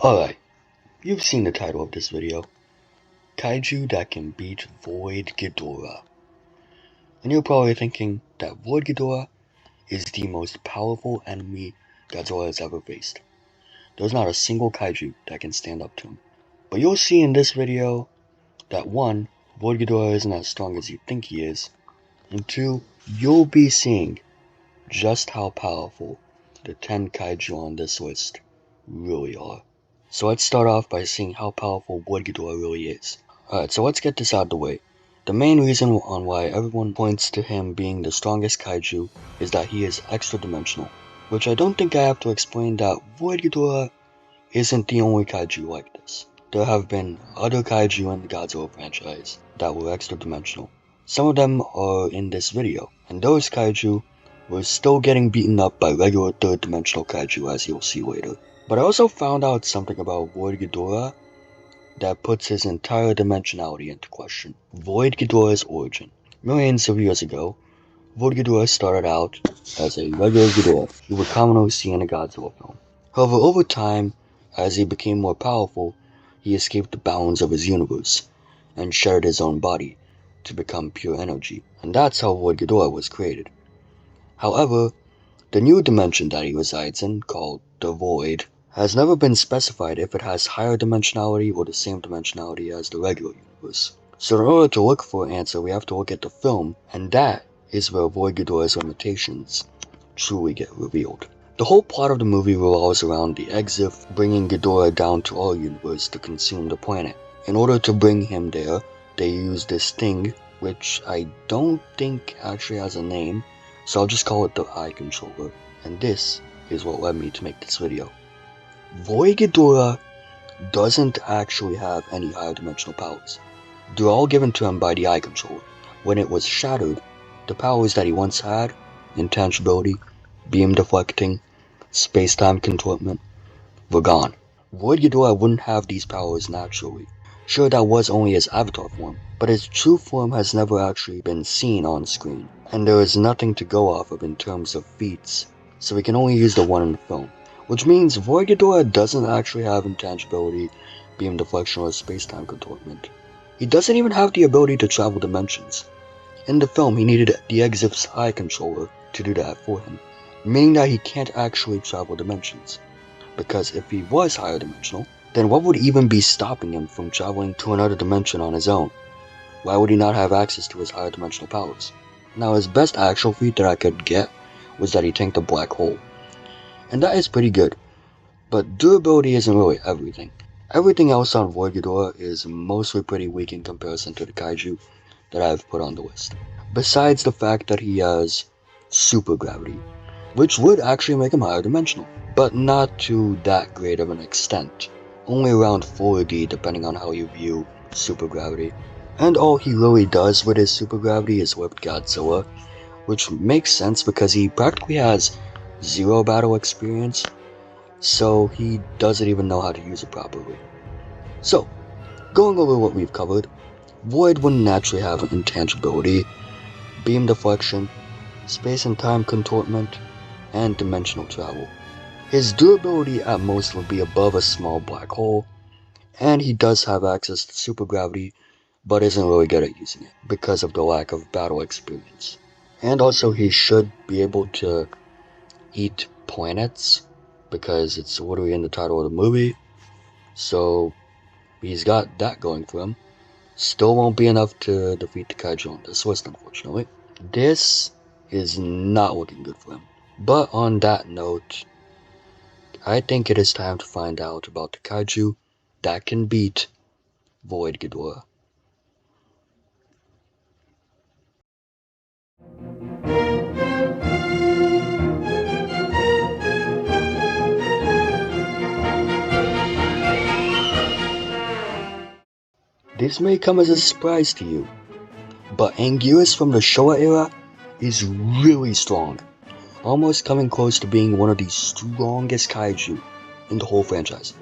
Alright, you've seen the title of this video, Kaiju that can beat Void Ghidorah. And you're probably thinking that Void Ghidorah is the most powerful enemy Godzilla has ever faced. There's not a single Kaiju that can stand up to him. But you'll see in this video that 1. Void Ghidorah isn't as strong as you think he is, and 2. You'll be seeing just how powerful the 10 Kaiju on this list really are. So let's start off by seeing how powerful Void Ghidorah really is. Alright, so let's get this out of the way. The main reason on why everyone points to him being the strongest Kaiju is that he is extra-dimensional, which I don't think I have to explain that Void Ghidorah isn't the only Kaiju like this. There have been other Kaiju in the Godzilla franchise that were extra-dimensional. Some of them are in this video, and those Kaiju were still getting beaten up by regular third-dimensional Kaiju, as you'll see later. But I also found out something about Void Ghidorah that puts his entire dimensionality into question. Void Ghidorah's origin. Millions of years ago, Void Ghidorah started out as a regular Ghidorah you would commonly see in a Godzilla film. However, over time, as he became more powerful, he escaped the bounds of his universe and shared his own body to become pure energy, and that's how Void Ghidorah was created. However, the new dimension that he resides in, called the Void, has never been specified if it has higher dimensionality or the same dimensionality as the regular universe. So in order to look for an answer, we have to look at the film, and that is where Void Ghidorah's limitations truly get revealed. The whole plot of the movie revolves around the Exif bringing Ghidorah down to our universe to consume the planet. In order to bring him there, they use this thing, which I don't think actually has a name, so I'll just call it the Eye Controller, and this is what led me to make this video. Void Ghidorah doesn't actually have any higher dimensional powers. They're all given to him by the Eye Controller. When it was shattered, the powers that he once had, intangibility, beam deflecting, space-time contortment, were gone. Void Ghidorah wouldn't have these powers naturally. Sure, that was only his avatar form, but his true form has never actually been seen on screen, and there is nothing to go off of in terms of feats, so we can only use the one in the film. Which means Void Ghidorah doesn't actually have intangibility, beam deflection, or space-time contortment. He doesn't even have the ability to travel dimensions. In the film, he needed the Exif's Eye Controller to do that for him, meaning that he can't actually travel dimensions. Because if he was higher dimensional, then what would even be stopping him from traveling to another dimension on his own? Why would he not have access to his higher dimensional powers? Now, his best actual feat that I could get was that he tanked a black hole. And that is pretty good, but durability isn't really everything. Everything else on Void Ghidorah is mostly pretty weak in comparison to the Kaiju that I've put on the list. Besides the fact that he has super gravity, which would actually make him higher dimensional, but not to that great of an extent. Only around 4D depending on how you view super gravity. And all he really does with his super gravity is whip Godzilla, which makes sense because he practically has zero battle experience, so he doesn't even know how to use it properly. So, going over what we've covered, Void wouldn't naturally have intangibility, beam deflection, space and time contortment, and dimensional travel. His durability at most would be above a small black hole, and he does have access to super gravity, but isn't really good at using it because of the lack of battle experience. And also he should be able to eat planets, because it's literally in the title of the movie, so he's got that going for him. Still won't be enough to defeat the Kaiju on this list, unfortunately. This is not looking good for him. But on that note, I think it is time to find out about the Kaiju that can beat Void Ghidorah. This may come as a surprise to you, but Anguirus from the Showa era is really strong, almost coming close to being one of the strongest Kaiju in the whole franchise.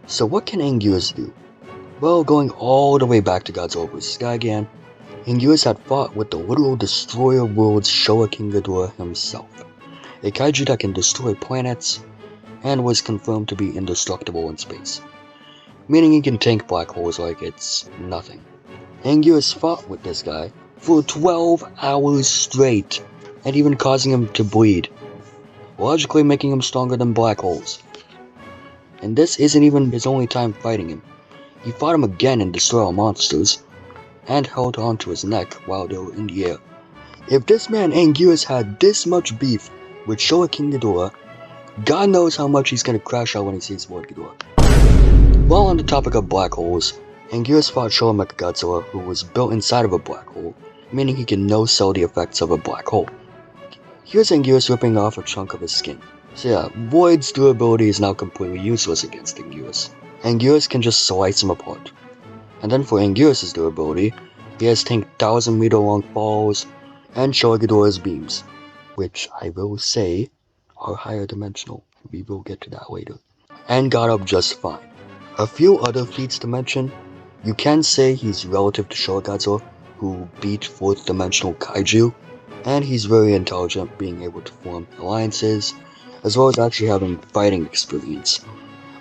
So what can Anguirus do? Well, going all the way back to Godzilla vs. Gigan, Anguirus had fought with the literal destroyer of worlds Showa King Ghidorah himself, a Kaiju that can destroy planets, and was confirmed to be indestructible in space, meaning he can tank black holes like it's nothing. Anguirus fought with this guy for 12 hours straight, and even causing him to bleed, logically making him stronger than black holes. And this isn't even his only time fighting him. He fought him again in Destroy All Monsters, and held onto his neck while they were in the air. If this man Anguirus had this much beef with Showa Ghidorah, God knows how much he's gonna crash out when he sees Lord Ghidorah. While on the topic of black holes, Anguirus fought Showa Godzilla, who was built inside of a black hole, meaning he can no-sell the effects of a black hole. Here's Anguirus ripping off a chunk of his skin. So yeah, Void's durability is now completely useless against Anguirus. Anguirus can just slice him apart. And then for Anguirus' durability, he has tanked 1,000-meter long falls and Showa Ghidorah's beams, which I will say are higher dimensional. We will get to that later. And got up just fine. A few other feats to mention. You can say he's relative to Showa Godzilla, who beat 4th dimensional Kaiju, and he's very intelligent, being able to form alliances, as well as actually having fighting experience,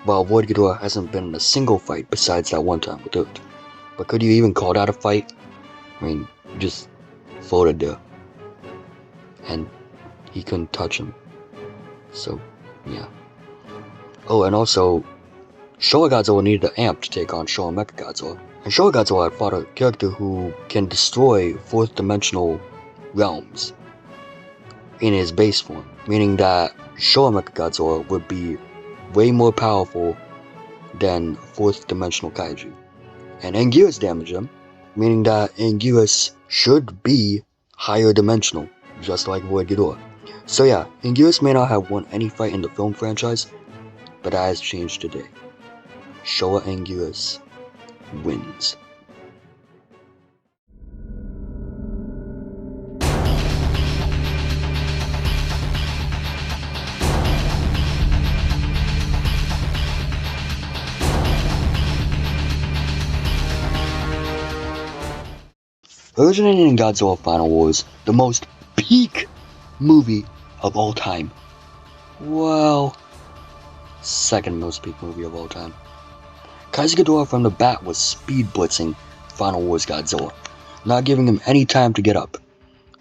while Lord Ghidorah hasn't been in a single fight besides that one time with Earth. But could you even call that a fight? I mean, just floated there, and he couldn't touch him. So, yeah. Oh, and also, Showa Godzilla needed an amp to take on Showa Godzilla. And Showa Godzilla had fought a character who can destroy 4th dimensional realms in his base form, meaning that Showa Godzilla would be way more powerful than 4th dimensional Kaiju. And Anguirus damaged him, meaning that Anguirus should be higher dimensional, just like Lord Ghidorah. So yeah, Anguirus may not have won any fight in the film franchise, but that has changed today. Showa Anguirus wins. Originating in Godzilla Final Wars, the most peak movie of all time. Well, second most peak movie of all time. Keizer Ghidorah from the bat was speed blitzing Final Wars Godzilla, not giving him any time to get up.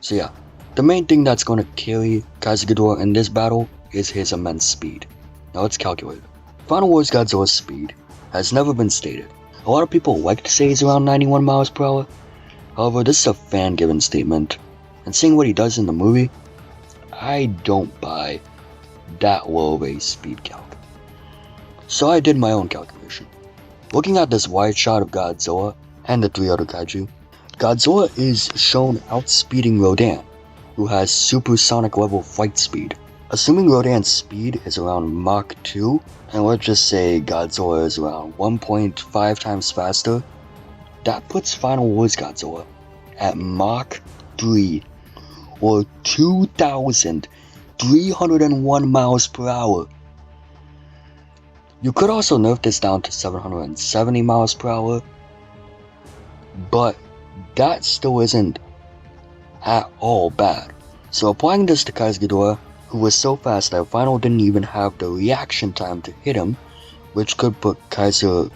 So yeah, the main thing that's going to carry Keizer Ghidorah in this battle is his immense speed. Now let's calculate. Final Wars Godzilla's speed has never been stated. A lot of people like to say he's around 91 miles per hour. However, this is a fan-given statement, and seeing what he does in the movie, I don't buy that low of a speed calc. So I did my own calculation. Looking at this wide shot of Godzilla and the 3 other Kaiju, Godzilla is shown outspeeding Rodan, who has supersonic level flight speed. Assuming Rodan's speed is around Mach 2, and let's just say Godzilla is around 1.5 times faster, that puts Final Wars Godzilla at Mach 3, or 2,301 miles per hour. You could also nerf this down to 770 miles per hour, but that still isn't at all bad. So applying this to Keizer Ghidorah, who was so fast that Final didn't even have the reaction time to hit him, which could put Keizer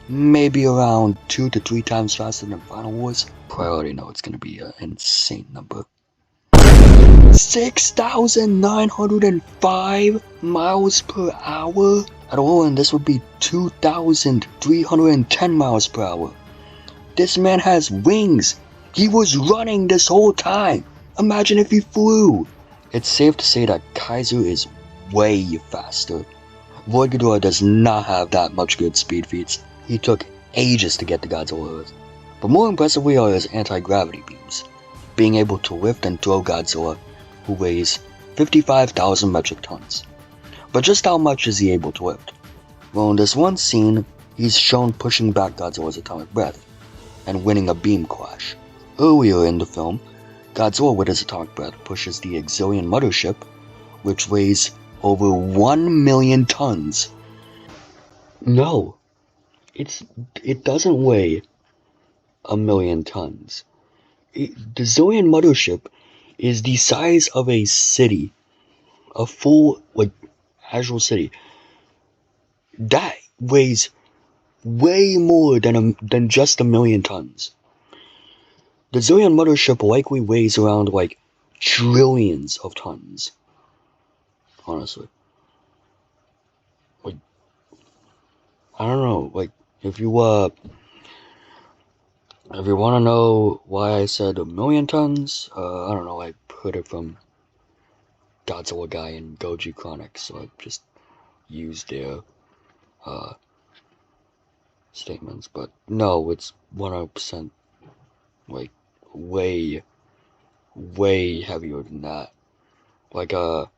maybe around 2 to 3 times faster than Final Wars. I already know it's gonna be an insane number. 6,905 miles per hour? At a low end, this would be 2,310 miles per hour. This man has wings. He was running this whole time. Imagine if he flew. It's safe to say that Keizer is way faster. Lord Ghidorah does not have that much good speed feats. He took ages to get to Godzilla Earth. But more impressively are his anti-gravity beams, being able to lift and throw Godzilla, who weighs 55,000 metric tons. But just how much is he able to lift? Well, in this one scene, he's shown pushing back Godzilla's atomic breath, and winning a beam clash. Earlier in the film, Godzilla with his atomic breath pushes the Exilian mothership, which weighs over 1 million tons. No, it doesn't weigh 1 million tons. The Zillion mothership is the size of a city, a full, actual city. That weighs way more than just 1,000,000 tons. The Zillion mothership likely weighs around like trillions of tons. Honestly. Like, I don't know, like, if you wanna know why I said 1,000,000 tons, I don't know, I heard it from Godzilla guy in Goji Chronics, so I just used their, statements, but no, it's 100%, like, way heavier than that. Like, the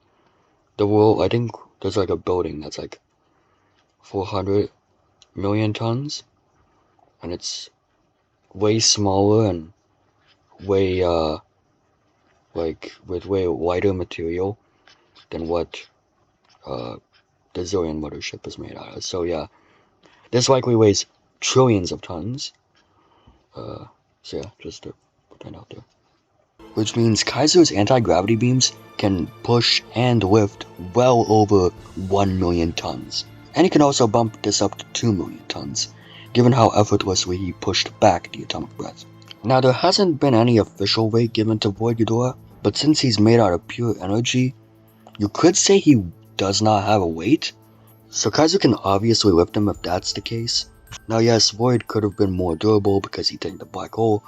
world, I think there's like a building that's like 400 million tons, and it's way smaller and way, like, with way lighter material than what, the Zillion mothership is made out of. So yeah, this likely weighs trillions of tons. So yeah, just to put that out there. Which means Keizer's anti-gravity beams can push and lift well over 1,000,000 tons. And he can also bump this up to 2,000,000 tons, given how effortlessly he pushed back the atomic breath. Now, there hasn't been any official weight given to Void Ghidorah, but since he's made out of pure energy, you could say he does not have a weight. So Keizer can obviously lift him if that's the case. Now yes, Void could have been more durable because he tanked the black hole,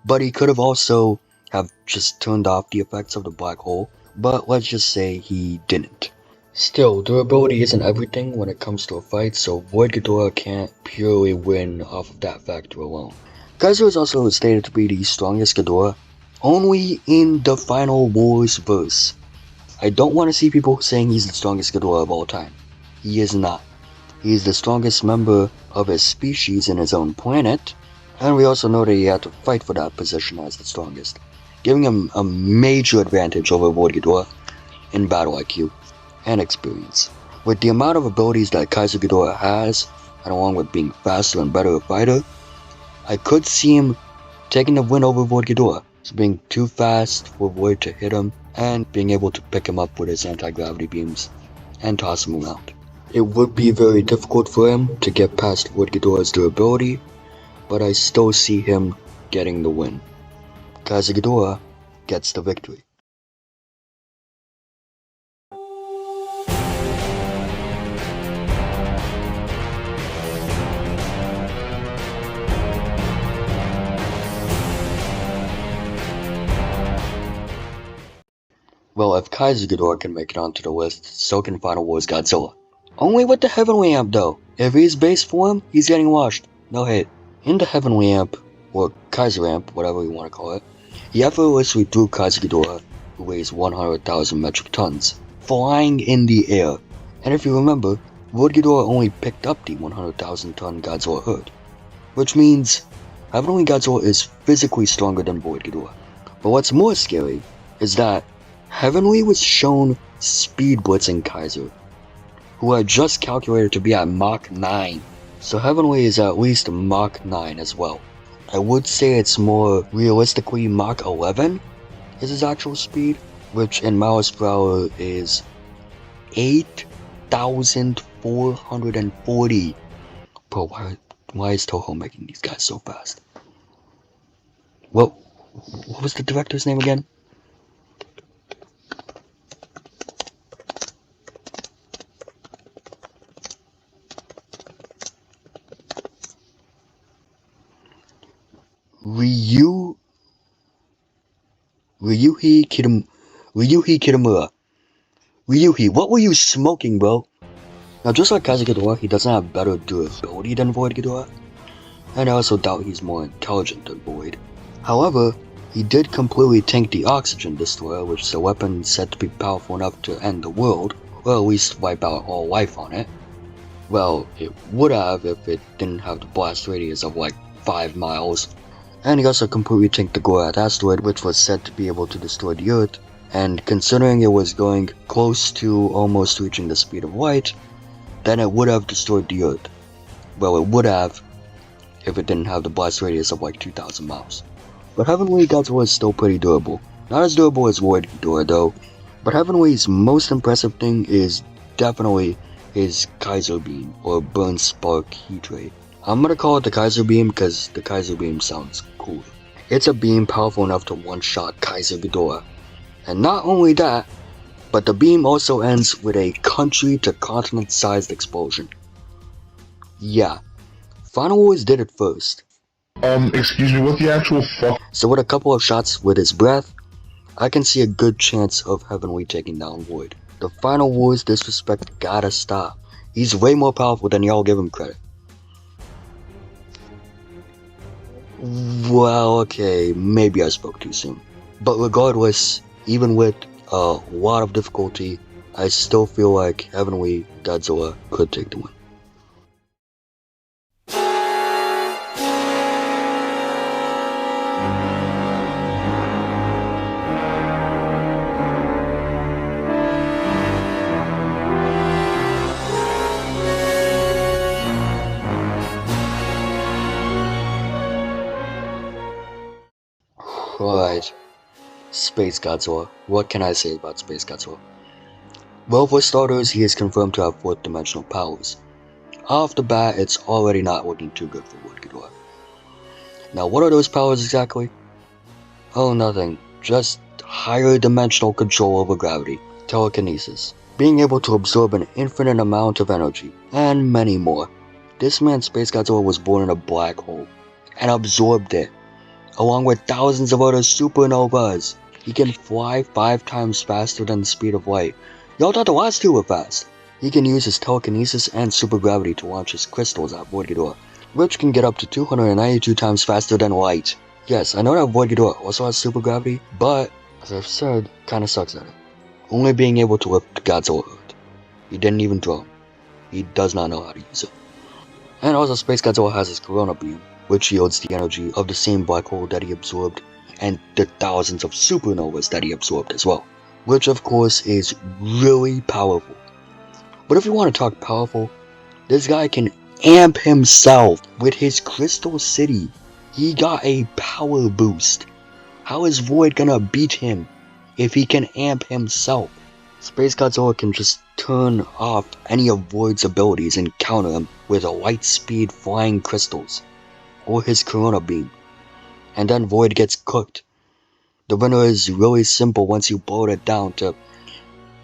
but he could have also have just turned off the effects of the black hole, but let's just say he didn't. Still, durability isn't everything when it comes to a fight, so Void Ghidorah can't purely win off of that factor alone. Keizer is also stated to be the strongest Ghidorah, only in the Final Wars verse. I don't want to see people saying he's the strongest Ghidorah of all time. He is not. He is the strongest member of his species in his own planet, and we also know that he had to fight for that position as the strongest, giving him a major advantage over Void Ghidorah in battle IQ and experience. With the amount of abilities that Keizer Ghidorah has, and along with being faster and better a fighter, I could see him taking the win over Void Ghidorah, so being too fast for Void to hit him, and being able to pick him up with his anti-gravity beams and toss him around. It would be very difficult for him to get past Void Ghidorah's durability, but I still see him getting the win. Keizer Ghidorah gets the victory. Well, if Keizer Ghidorah can make it onto the list, so can Final Wars Godzilla. Only with the Heavenly Amp though. If he's base form, he's getting washed. No hate. In the Heavenly Amp, or Keizer Amp, whatever you want to call it, he effortlessly threw Keizer Ghidorah, who weighs 100,000 metric tons, flying in the air. And if you remember, Void Ghidorah only picked up the 100,000 ton Godzilla herd, which means Heavenly Godzilla is physically stronger than Void Ghidorah. But what's more scary is that Heavenly was shown speed blitzing Keizer, who I just calculated to be at Mach 9. So Heavenly is at least Mach 9 as well. I would say it's more realistically Mach 11 is his actual speed, which in miles per hour is 8,440. Bro, why is Toho making these guys so fast? Well, what was the director's name again? Ryuhi Kitamura. Ryuhi, what were you smoking, bro? Now, just like Keizer Ghidorah, he doesn't have better durability than Void Ghidorah, and I also doubt he's more intelligent than Void. However, he did completely tank the Oxygen Destroyer, which is a weapon said to be powerful enough to end the world, or at least wipe out all life on it. Well, it would have if it didn't have the blast radius of like 5 miles. And he also completely tanked the Gorath asteroid, which was said to be able to destroy the Earth, and considering it was going close to almost reaching the speed of light, then it would have destroyed the Earth. Well, it would have if it didn't have the blast radius of like 2,000 miles. But Heavenly Godzilla is still pretty durable. Not as durable as Void Ghidorah though, but Heavenly's most impressive thing is definitely his Keizer Beam, or Burn Spark Heat Ray. I'm gonna call it the Keizer Beam because the Keizer Beam sounds cool. It's a beam powerful enough to one-shot Keizer Ghidorah. And not only that, but the beam also ends with a country-to-continent-sized explosion. Yeah, Final Wars did it first. Excuse me, what the actual fuck? So with a couple of shots with his breath, I can see a good chance of Heavenly taking down Void. The Final Wars disrespect gotta stop. He's way more powerful than y'all give him credit. Well, okay, maybe I spoke too soon. But regardless, even with a lot of difficulty, I still feel like Heavenly Godzilla could take the win. Alright, SpaceGodzilla. What can I say about SpaceGodzilla? Well, for starters, he is confirmed to have fourth dimensional powers. Off the bat, it's already not looking too good for Wood Ghidorah. Now, what are those powers exactly? Oh, nothing. Just higher dimensional control over gravity, telekinesis, being able to absorb an infinite amount of energy, and many more. This man, SpaceGodzilla, was born in a black hole, and absorbed it, along with thousands of other supernovas. He can fly 5 times faster than the speed of light. Y'all thought the last two were fast. He can use his telekinesis and supergravity to launch his crystals at Void Ghidorah, which can get up to 292 times faster than light. Yes, I know that Void Ghidorah also has supergravity, but, as I've said, kinda sucks at it. Only being able to lift Godzilla Earth. He didn't even throw him. He does not know how to use it. And also, SpaceGodzilla has his Corona Beam, which yields the energy of the same black hole that he absorbed, and the thousands of supernovas that he absorbed as well. Which, of course, is really powerful. But if you want to talk powerful, this guy can amp himself with his Crystal City. He got a power boost. How is Void gonna beat him if he can amp himself? SpaceGodzilla can just turn off any of Void's abilities and counter him with a light speed flying crystals, or his Corona Beam, and then Void gets cooked. The winner is really simple once you boil it down to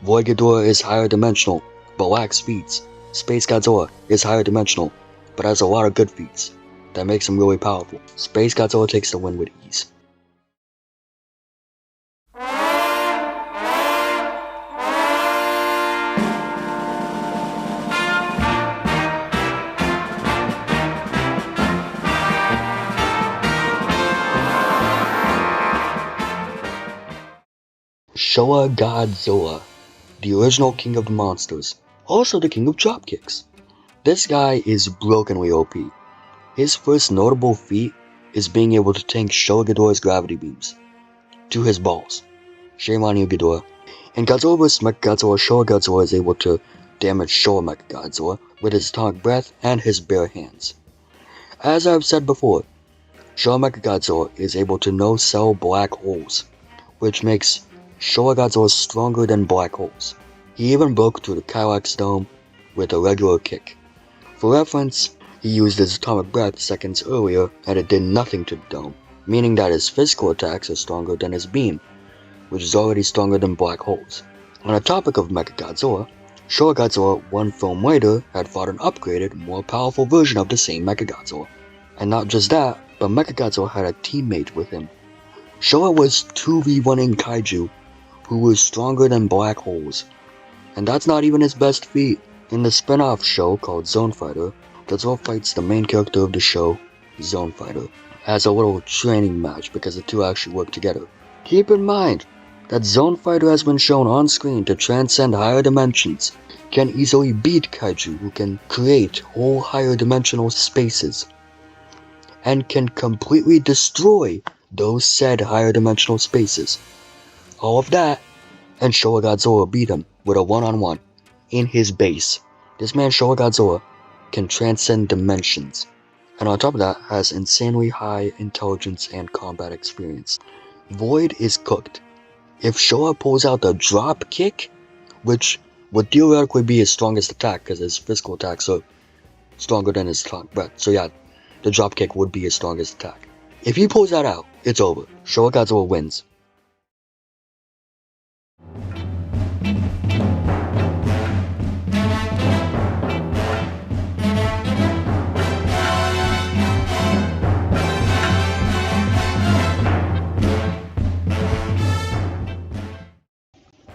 Void Ghidorah is higher dimensional, but lacks feats. SpaceGodzilla is higher dimensional, but has a lot of good feats. That makes him really powerful. SpaceGodzilla takes the win with ease. Showa Godzilla, the original king of the monsters, also the king of dropkicks. This guy is brokenly OP. His first notable feat is being able to tank Showa Ghidorah's gravity beams to his balls. Shame on you, Ghidorah. In Godzilla vs. Mechagodzilla, Showa Godzilla is able to damage Showa Mechagodzilla with his atomic breath and his bare hands. As I've said before, Showa Mechagodzilla is able to no-cell black holes, which makes Showa Godzilla stronger than black holes. He even broke through the Kylax dome with a regular kick. For reference, he used his atomic breath seconds earlier and it did nothing to the dome, meaning that his physical attacks are stronger than his beam, which is already stronger than black holes. On the topic of Mechagodzilla, Showa Godzilla one film later had fought an upgraded, more powerful version of the same Mechagodzilla. And not just that, but Mechagodzilla had a teammate with him. Showa was 2v1ing Kaiju, who was stronger than black holes. And that's not even his best feat. In the spin-off show called Zone Fighter, Godzilla fights the main character of the show, Zone Fighter, as a little training match because the two actually work together. Keep in mind that Zone Fighter has been shown on screen to transcend higher dimensions, can easily beat Kaiju who can create whole higher dimensional spaces, and can completely destroy those said higher dimensional spaces. All of that, and Showa Godzilla beat him with a one-on-one in his base. This man Showa Godzilla can transcend dimensions, and on top of that has insanely high intelligence and combat experience. Void is cooked. If Showa pulls out the drop kick, which would theoretically be his strongest attack because his physical attacks are stronger than his breath. So yeah, the dropkick would be his strongest attack. If he pulls that out, it's over. Showa Godzilla wins.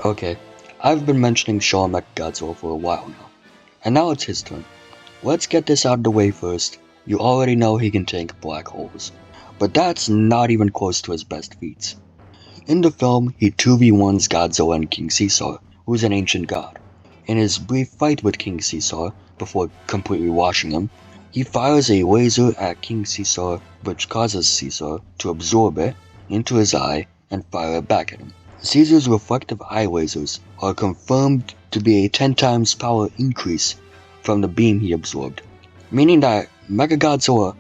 Okay, I've been mentioning Showa Godzilla for a while now, and now it's his turn. Let's get this out of the way first. You already know he can tank black holes, but that's not even close to his best feats. In the film, he 2v1s Godzilla and King Caesar, who's an ancient god. In his brief fight with King Caesar, before completely washing him, he fires a laser at King Caesar, which causes Caesar to absorb it into his eye and fire it back at him. Caesar's reflective eye lasers are confirmed to be a 10 times power increase from the beam he absorbed, meaning that Mechagodzilla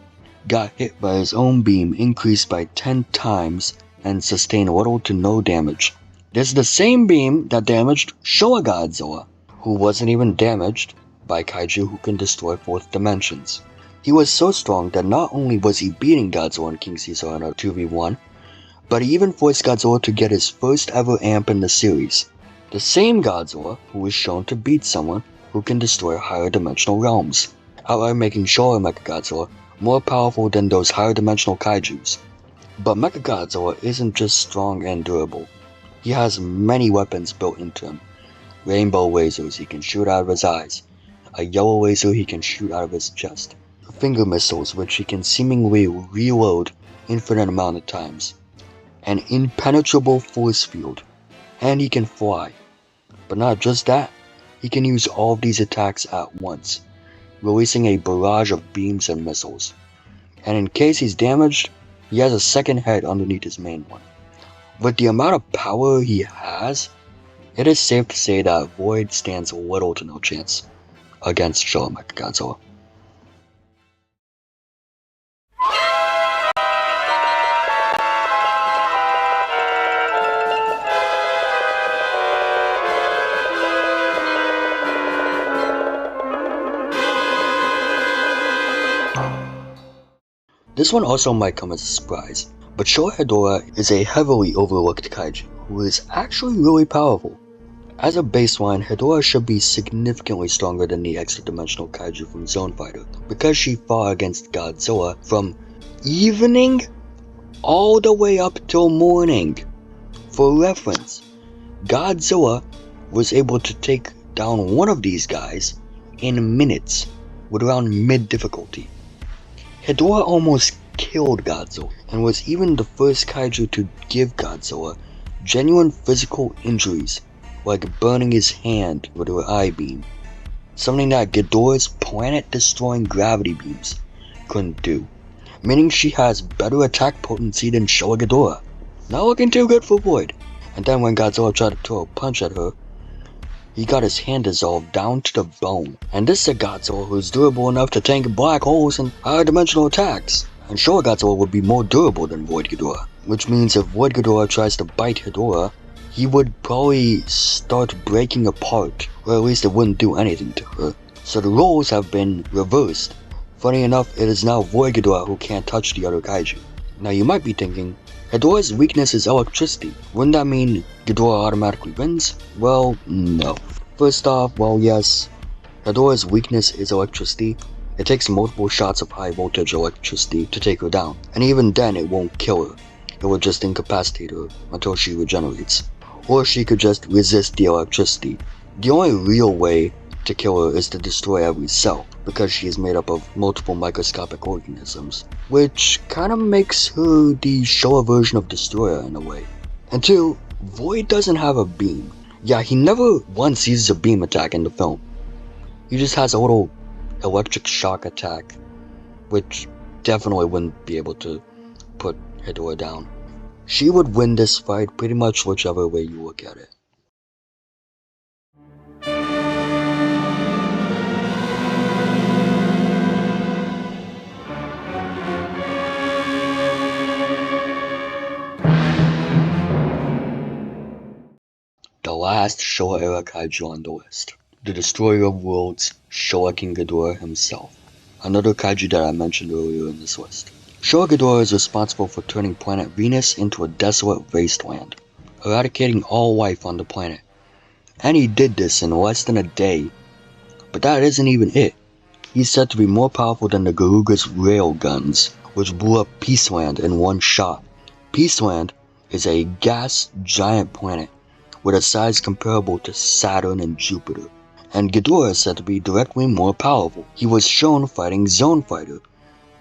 got hit by his own beam increased by 10 times and sustained little to no damage. This is the same beam that damaged Showa Godzilla, who wasn't even damaged by Kaiju who can destroy fourth dimensions. He was so strong that not only was he beating Godzilla and King Caesar in a 2v1, but he even forced Godzilla to get his first ever amp in the series. The same Godzilla who was shown to beat someone who can destroy higher dimensional realms, outright making Showa Mechagodzilla more powerful than those higher dimensional kaijus. But Mechagodzilla isn't just strong and durable. He has many weapons built into him. Rainbow lasers he can shoot out of his eyes, a yellow laser he can shoot out of his chest, finger missiles which he can seemingly reload infinite amount of times, an impenetrable force field, and he can fly. But not just that, he can use all of these attacks at once, releasing a barrage of beams and missiles. And in case he's damaged, he has a second head underneath his main one. With the amount of power he has, it is safe to say that Void stands little to no chance against Showa Mechagodzilla. This one also might come as a surprise, but Showa Hedorah is a heavily overlooked kaiju who is actually really powerful. As a baseline, Hedorah should be significantly stronger than the extra-dimensional kaiju from Zone Fighter because she fought against Godzilla from evening all the way up till morning. For reference, Godzilla was able to take down one of these guys in minutes with around mid-difficulty. Hedorah almost killed Godzilla and was even the first kaiju to give Godzilla genuine physical injuries, like burning his hand with her eye beam, something that Ghidorah's planet-destroying gravity beams couldn't do, meaning she has better attack potency than Showa Godzilla. Not looking too good for Void. And then when Godzilla tried to throw a punch at her, he got his hand dissolved down to the bone. And this is a Godzilla who's durable enough to tank black holes and higher dimensional attacks. And Showa Godzilla would be more durable than Void Ghidorah, which means if Void Ghidorah tries to bite Hedorah, he would probably start breaking apart, or at least it wouldn't do anything to her. So the roles have been reversed. Funny enough, it is now Void Ghidorah who can't touch the other kaiju. Now you might be thinking, Hedorah's weakness is electricity. Wouldn't that mean Ghidorah automatically wins? Well, no. First off, well yes, Hedorah's weakness is electricity. It takes multiple shots of high voltage electricity to take her down, and even then it won't kill her. It will just incapacitate her until she regenerates. Or she could just resist the electricity. The only real way to kill her is to destroy every cell, because she is made up of multiple microscopic organisms, which kinda makes her the Showa version of Destroyer in a way. And two, Void doesn't have a beam. Yeah, he never once uses a beam attack in the film. He just has a little electric shock attack, which definitely wouldn't be able to put Hedorah down. She would win this fight pretty much whichever way you look at it. The last Showa era kaiju on the list, the destroyer of worlds, Showa King Ghidorah himself, another kaiju that I mentioned earlier in this list. Showa Godzilla is responsible for turning planet Venus into a desolate wasteland, eradicating all life on the planet. And he did this in less than a day. But that isn't even it. He's said to be more powerful than the Garuga's rail guns, which blew up Peaceland in one shot. Peaceland is a gas giant planet with a size comparable to Saturn and Jupiter. And Ghidorah is said to be directly more powerful. He was shown fighting Zone Fighter,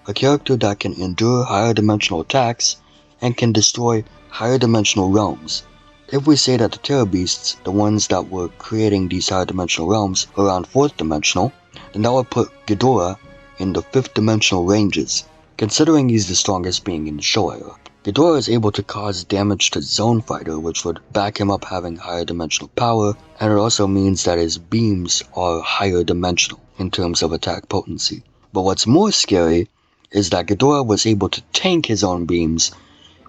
a character that can endure higher dimensional attacks and can destroy higher dimensional realms. If we say that the Terror Beasts, the ones that were creating these higher dimensional realms, are around 4th dimensional, then that would put Ghidorah in the 5th dimensional ranges, considering he's the strongest being in the Showa era. Ghidorah is able to cause damage to Zone Fighter, which would back him up having higher dimensional power, and it also means that his beams are higher dimensional in terms of attack potency. But what's more scary is that Ghidorah was able to tank his own beams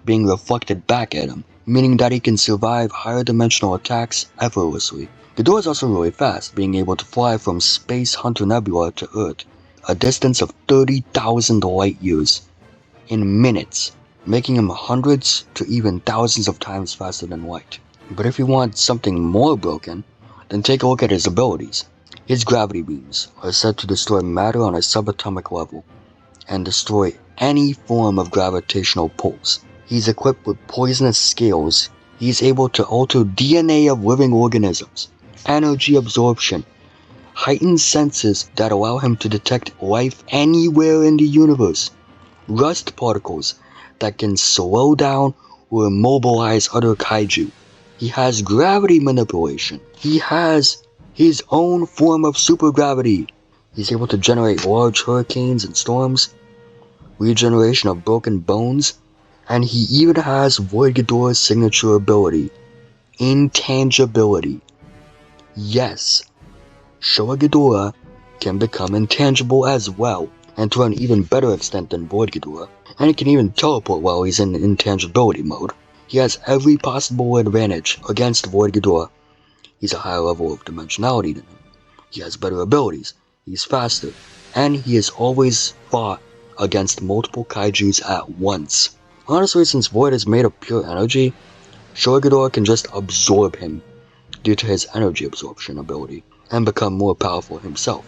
being reflected back at him, meaning that he can survive higher dimensional attacks effortlessly. Ghidorah is also really fast, being able to fly from Space Hunter Nebula to Earth, a distance of 30,000 light years, in minutes, making him hundreds to even thousands of times faster than light. But if you want something more broken, then take a look at his abilities. His gravity beams are said to destroy matter on a subatomic level, and destroy any form of gravitational pulse. He's equipped with poisonous scales. He's able to alter DNA of living organisms, energy absorption, heightened senses that allow him to detect life anywhere in the universe, rust particles that can slow down or immobilize other kaiju. He has gravity manipulation. He has his own form of supergravity. He's able to generate large hurricanes and storms, regeneration of broken bones, and he even has Void Ghidorah's signature ability, intangibility. Yes, Showa Ghidorah can become intangible as well, and to an even better extent than Void Ghidorah, and he can even teleport while he's in intangibility mode. He has every possible advantage against Void Ghidorah. He's a higher level of dimensionality than him. He has better abilities, he's faster, and he has always fought against multiple kaijus at once. Honestly, since Void is made of pure energy, Showa Ghidorah can just absorb him due to his energy absorption ability, and become more powerful himself.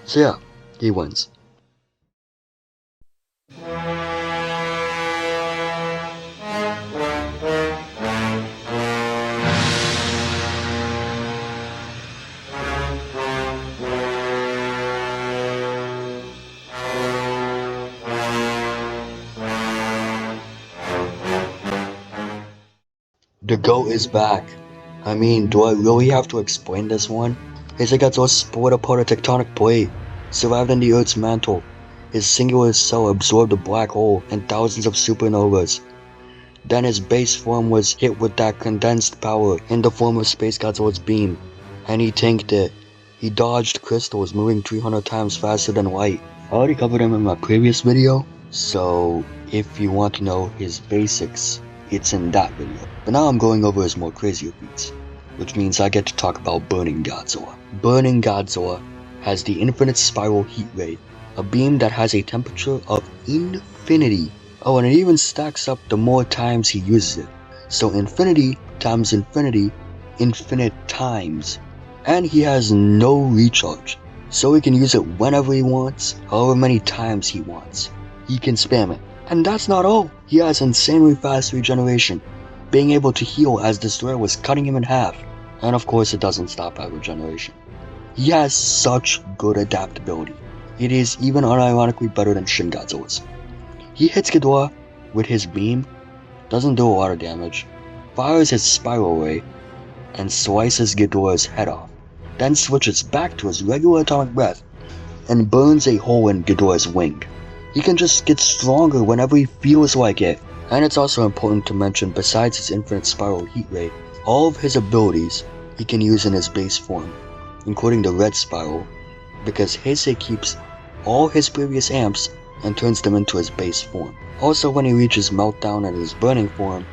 So yeah, he wins. The GOAT is back. I mean, do I really have to explain this one? Keizer Ghidorah split apart a tectonic plate, survived in the Earth's mantle. His singular cell absorbed a black hole and thousands of supernovas. Then his base form was hit with that condensed power in the form of SpaceGodzilla's beam, and he tanked it. He dodged crystals moving 300 times faster than light. I already covered him in my previous video, so if you want to know his basics, it's in that video. But now I'm going over his more crazier feats, which means I get to talk about Burning Godzilla. Burning Godzilla has the Infinite Spiral Heat Ray, a beam that has a temperature of infinity. Oh, and it even stacks up the more times he uses it. So infinity times infinity, infinite times. And he has no recharge, so he can use it whenever he wants, however many times he wants. He can spam it. And that's not all. He has insanely fast regeneration, being able to heal as Destroyer was cutting him in half. And of course it doesn't stop at regeneration. He has such good adaptability. It is even unironically better than Shin Godzilla's. He hits Ghidorah with his beam, doesn't do a lot of damage, fires his spiral ray, and slices Ghidorah's head off, then switches back to his regular atomic breath and burns a hole in Ghidorah's wing. He can just get stronger whenever he feels like it. And it's also important to mention, besides his infinite spiral heat ray, all of his abilities he can use in his base form, including the red spiral, because Heisei keeps all his previous amps and turns them into his base form. Also, when he reaches meltdown in his burning form,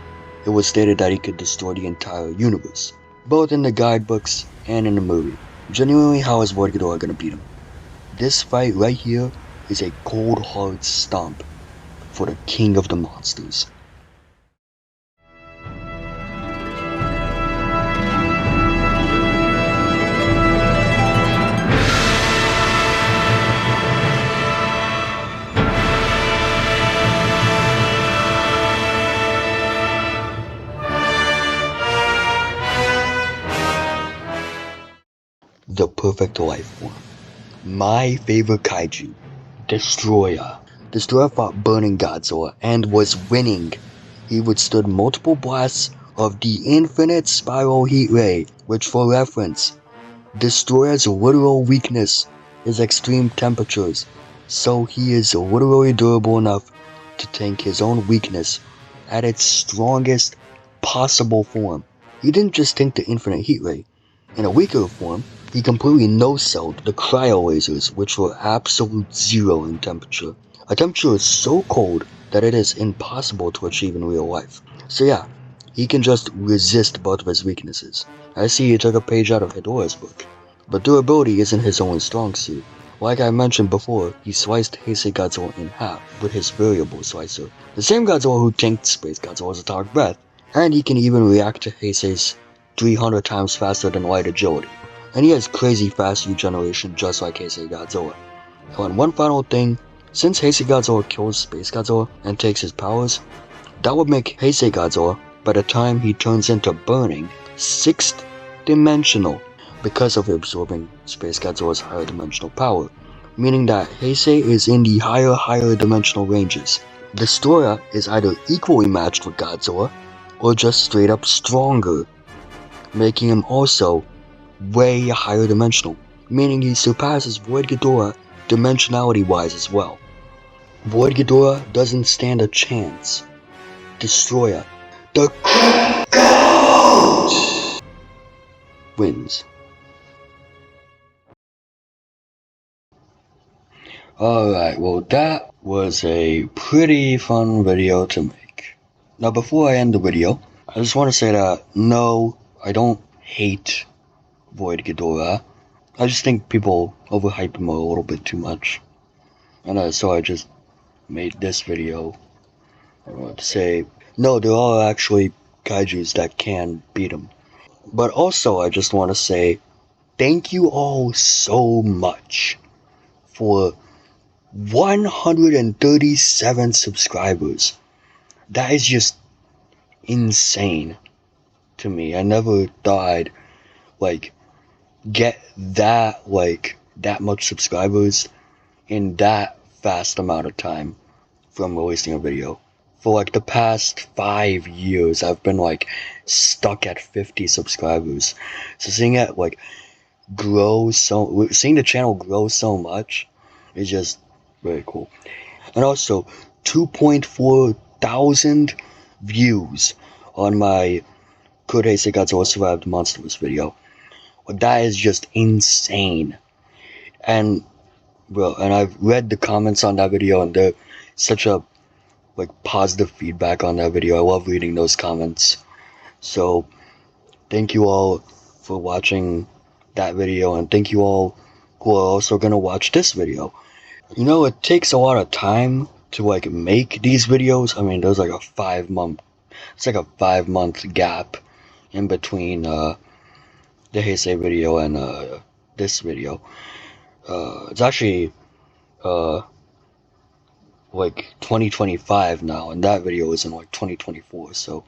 it was stated that he could destroy the entire universe. both in the guidebooks and in the movie. Genuinely, how is Void Ghidorah gonna beat him? This fight right here is a cold hard stomp for the king of the monsters. The perfect life form. My favorite kaiju, Destroyer. Destroyer fought Burning Godzilla and was winning. He withstood multiple blasts of the infinite spiral heat ray, which for reference, Destroyer's literal weakness is extreme temperatures, so he is literally durable enough to tank his own weakness at its strongest possible form. He didn't just tank the infinite heat ray. In a weaker form, he completely no-selled the cryo lasers, which were absolute zero in temperature. A temperature so cold that it is impossible to achieve in real life. So yeah, he can just resist both of his weaknesses. I see he took a page out of Hedorah's book. But durability isn't his only strong suit. Like I mentioned before, he sliced Keizer Godzilla in half with his variable slicer. The same Godzilla who tanked SpaceGodzilla's atomic breath, and he can even react to Heisei's 300 times faster than light agility. And he has crazy fast regeneration just like Keizer Godzilla. Oh, and one final thing, since Keizer Godzilla kills SpaceGodzilla and takes his powers, that would make Keizer Godzilla, by the time he turns into burning, 6th dimensional because of absorbing SpaceGodzilla's higher dimensional power, meaning that Heisei is in the higher dimensional ranges. Destroyer is either equally matched with Godzilla, or just straight up stronger, making him also way higher dimensional, meaning he surpasses Void Ghidorah dimensionality-wise as well. Void Ghidorah doesn't stand a chance. Destroyer, the GOAT, wins. Alright, well that was a pretty fun video to make. Now before I end the video, I just want to say that no, I don't hate Void Ghidorah. I just think people overhype him a little bit too much. And so I just made this video. I want to say, no, there are actually kaijus that can beat him. But also I just want to say, thank you all so much for 137 subscribers. That is just insane to me. I never thought I'd get that much subscribers in that fast amount of time from releasing a video. For the past 5 years I've been stuck at 50 subscribers. So seeing it seeing the channel grow so much is just very cool. And also 2.4 thousand views on my Could Heisei Godzilla Survive the Monsterverse video. That is just insane. And I've read the comments on that video, and they're such a positive feedback on that video. I love reading those comments. So thank you all for watching that video, and thank you all who are also gonna watch this video. You know, it takes a lot of time to make these videos. I mean, there's a 5-month, it's a 5-month gap in between the Heisei video and this video. It's actually 2025 now, and that video is in 2024. So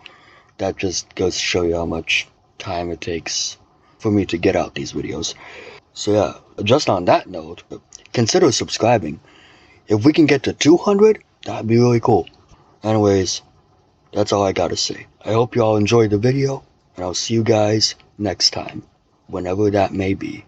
that just goes to show you how much time it takes for me to get out these videos. So yeah, just on that note, consider subscribing. If we can get to 200, that'd be really cool. Anyways, that's all I gotta say. I hope you all enjoyed the video, and I'll see you guys next time, whenever that may be.